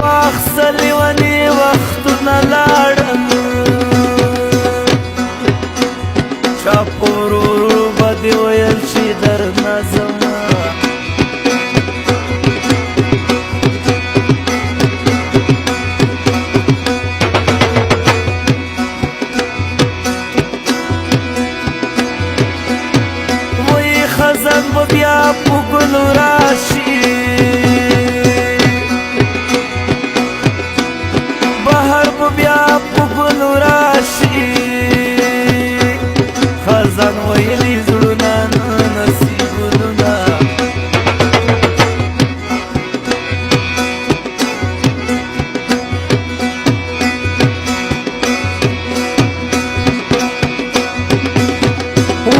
واخسلې ونې وختونه لاړل چا په ورورو به دې ویل چې درنه ځمه وایي خزان به بیا په ګلو راشي بهر به بیا په ګلو راشي خزان ویلي زړونه نه نصیبونه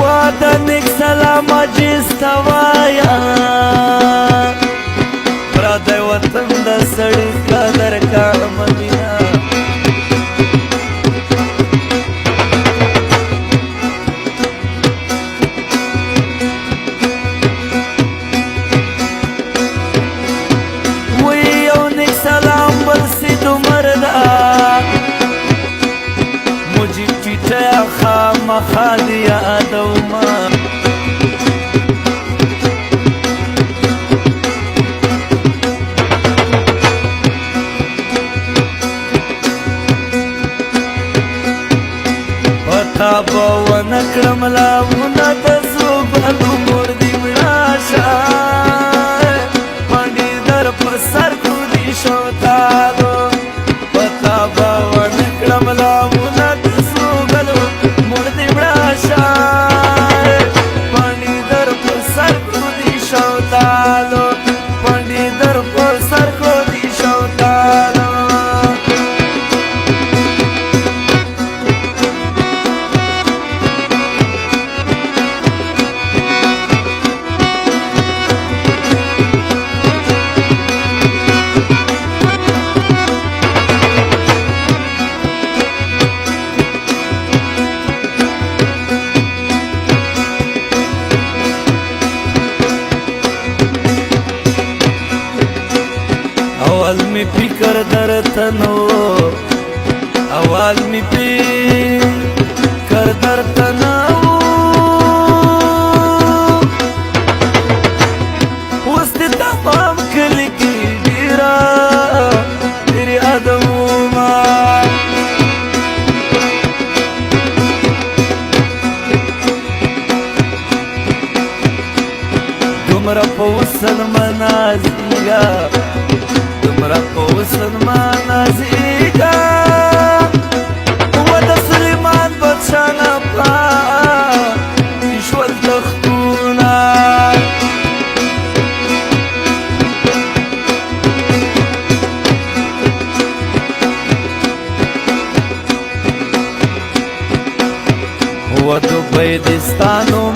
واده نیک سلام عجیز ته وایه پردی وطن د سړي قدر کړمه مینه وایي یو نیک سلام بل سید عمر ده مجیب ټیټه خامخا دې یادومه تا به ونه کړم لامونه د زوبلو مور دې مړه شه منډې در په سر کړي شوتالو په تا به ونه کړم لامونه د زوبلو مور دې مړه شه منډې در په سر کړي شوتالو منډې در په سر کړي شوتالو اول می فکر درته نو اول می فکر درته نو اوس دې تمام کلي کې ډېره ډېرې ادمونه دومره په وصل منازیږه دومره په وصل منازیږه و د سلیمان بادشاه نه پاتې شول تختونه و دوبۍ دې ستا نوم